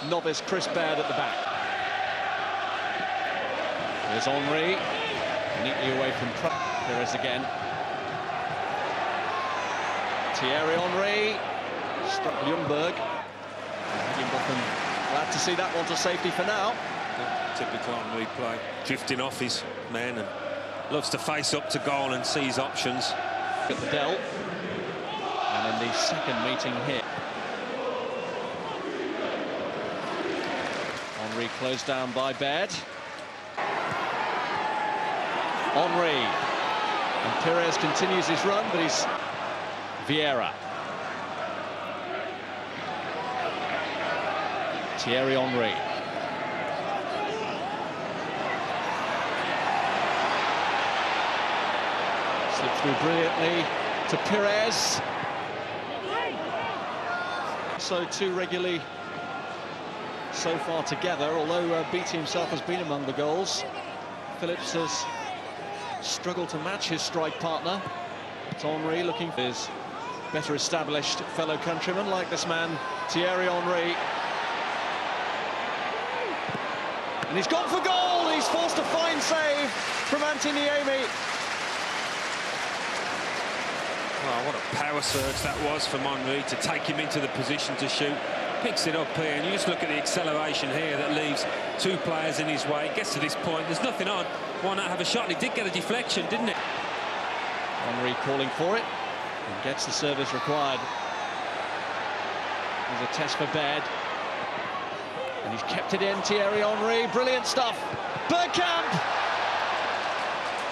novice Chris Baird at the back. There's Henry, neatly away from Perez again. Thierry Henry, struck Ljungberg. Higginbotham glad to see that one to safety for now. Typical Henry play, drifting off his men and loves to face up to goal and sees options. At the Dell, and in the second meeting here. Henry closed down by Baird. Henry, and Perez continues his run, but he's Vieira. Thierry Henry. Slipped through brilliantly to Perez. So two regularly so far together, although Beattie himself has been among the goals. Phillips has struggled to match his strike partner. It's Henry looking for his better established fellow countrymen like this man, Thierry Henry. And he's gone for goal! He's forced a fine save from Niemi. Oh, what a power surge that was from Henry to take him into the position to shoot. Picks it up here, and you just look at the acceleration here that leaves two players in his way. It gets to this point, there's nothing on. Why not have a shot? And he did get a deflection, didn't it? Henry calling for it and gets the service required. There's a test for Baird. And he's kept it in, Thierry Henry. Brilliant stuff. Bergkamp!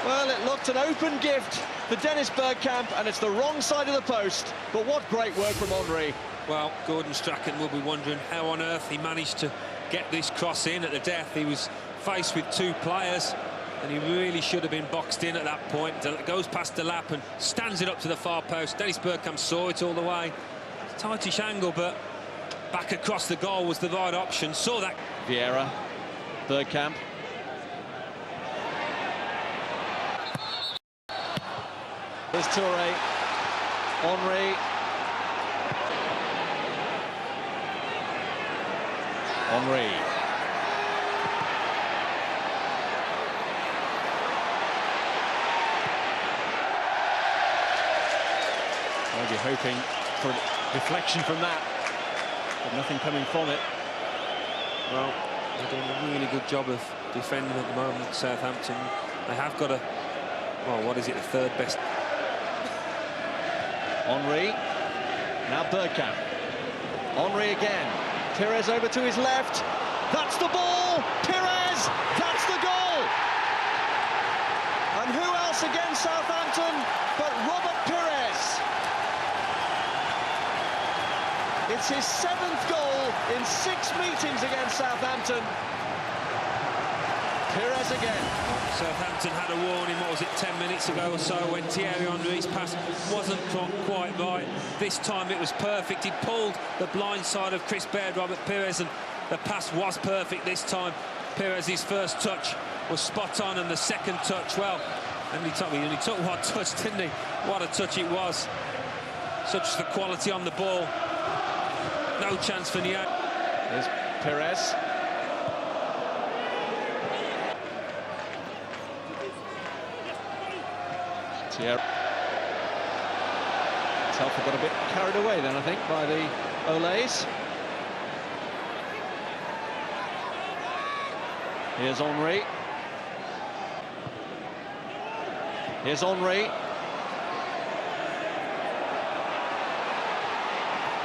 Well, it looked an open gift for Dennis Bergkamp, and it's the wrong side of the post. But what great work from Henry. Well, Gordon Strachan will be wondering how on earth he managed to get this cross in at the death. He was faced with two players, and he really should have been boxed in at that point. Goes past the lap and stands it up to the far post. Dennis Bergkamp saw it all the way. Tightish angle, but back across the goal was the right option. Saw that. Vieira, Bergkamp. There's Toure, Henry. Henry. I'll be hoping for a deflection from that, but nothing coming from it. Well, they're doing a really good job of defending at the moment, Southampton. They have got a, well, what is it, the third best. Henry, now Bergkamp. Henry again. Perez over to his left. That's the ball. Perez, that's the goal. And who else against Southampton but Robert Perez? It's his 7th goal in 6 meetings against Southampton. Perez again. Southampton had a warning, what was it, 10 minutes ago or so, when Thierry Henry's pass wasn't quite right. This time it was perfect. He pulled the blind side of Chris Baird, Robert Perez, and the pass was perfect this time. Perez's first touch was spot on, and the second touch, well, and he took one touch, didn't he? What a touch it was. Such the quality on the ball. No chance for Niemi. There's Perez. Thierry. Telfer got a bit carried away then, I think, by the Olays. Here's Henry. Here's Henry.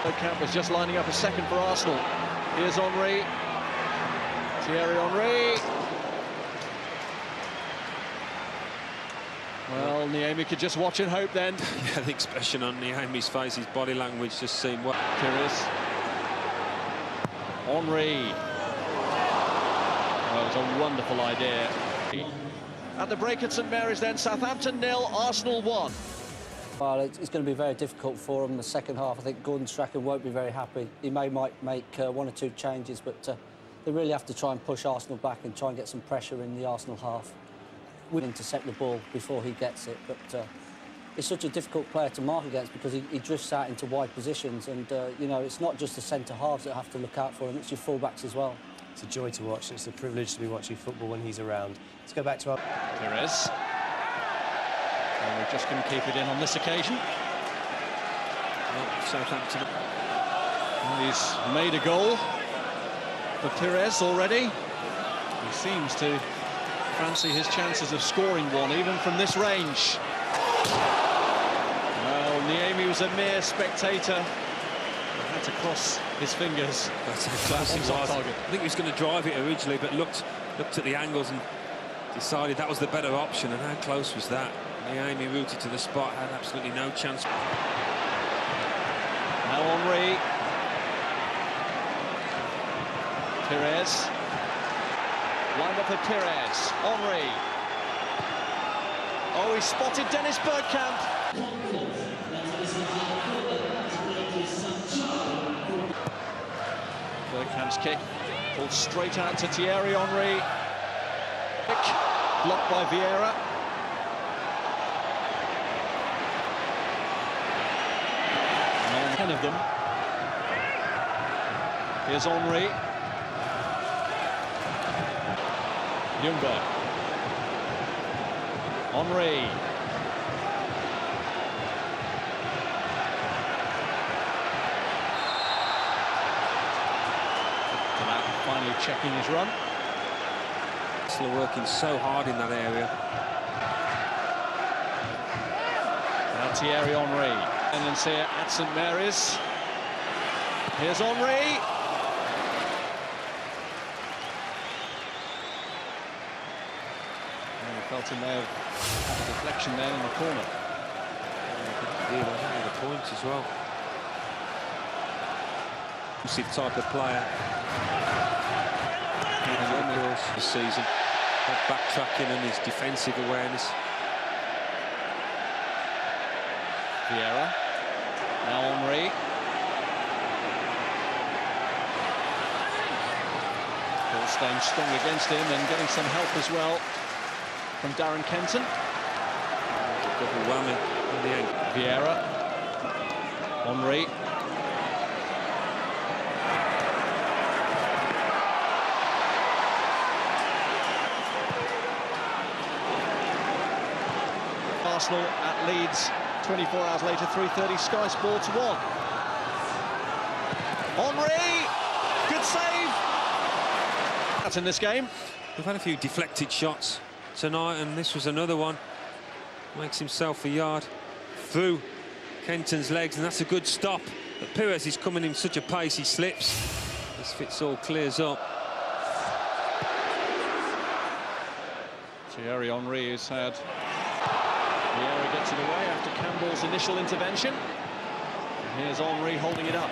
Bergkamp was just lining up a second for Arsenal. Here's Henry. Thierry Henry. Well, Niemi could just watch and hope then. Yeah, the expression on Niemi's face, his body language just seemed what. Perez. Henry. Well, it was a wonderful idea. At the break at St Mary's then, Southampton 0, Arsenal 1. Well, it's going to be very difficult for them in the second half. I think Gordon Strachan won't be very happy. He might make 1 or 2 changes, but they really have to try and push Arsenal back and try and get some pressure in the Arsenal half. We'll intercept the ball before he gets it, but He's such a difficult player to mark against because he drifts out into wide positions, and you know, it's not just the centre halves that have to look out for him, it's your full-backs as well. It's a joy to watch. It's a privilege to be watching football when he's around. Let's go back to our... Perez. And we're just going to keep it in on this occasion. Well, Southampton. Well, he's made a goal for Perez already. He seems to fancy his chances of scoring one, even from this range. Well, Niemi was a mere spectator. He had to cross his fingers. That's how close he was. Target. I think he was going to drive it originally, but looked at the angles and decided that was the better option. And how close was that? Niemi rooted to the spot, had absolutely no chance. Now Henry. Perez. Lined up for Perez. Henry. Oh, he spotted Dennis Bergkamp. Bergkamp's kick pulled straight out to Thierry Henry. Blocked by Vieira. And 10 of them. Here's Henry. Ljungberg. Henry. Finally checking his run. Still working so hard in that area. Now Thierry Henry. And then see it at St Mary's. Here's Henry. And he felt he may have had a deflection there in the corner. Yeah, the point as well. Type of player. This season, that backtracking and his defensive awareness. Vieira. Now Henry. Ball staying strong against him and getting some help as well from Darren Kenton. Double whammy in the end. Vieira. Henry. Arsenal at Leeds 24 hours later, 3:30, Sky Sports 1. Henry! Good save! That's in this game. We've had a few deflected shots tonight, and this was another one. Makes himself a yard through Kenton's legs, and that's a good stop. But Perez is coming in such a pace, he slips. This fits all clears up. Thierry Henry has had... Vieira gets it away after Campbell's initial intervention. And here's Henry holding it up.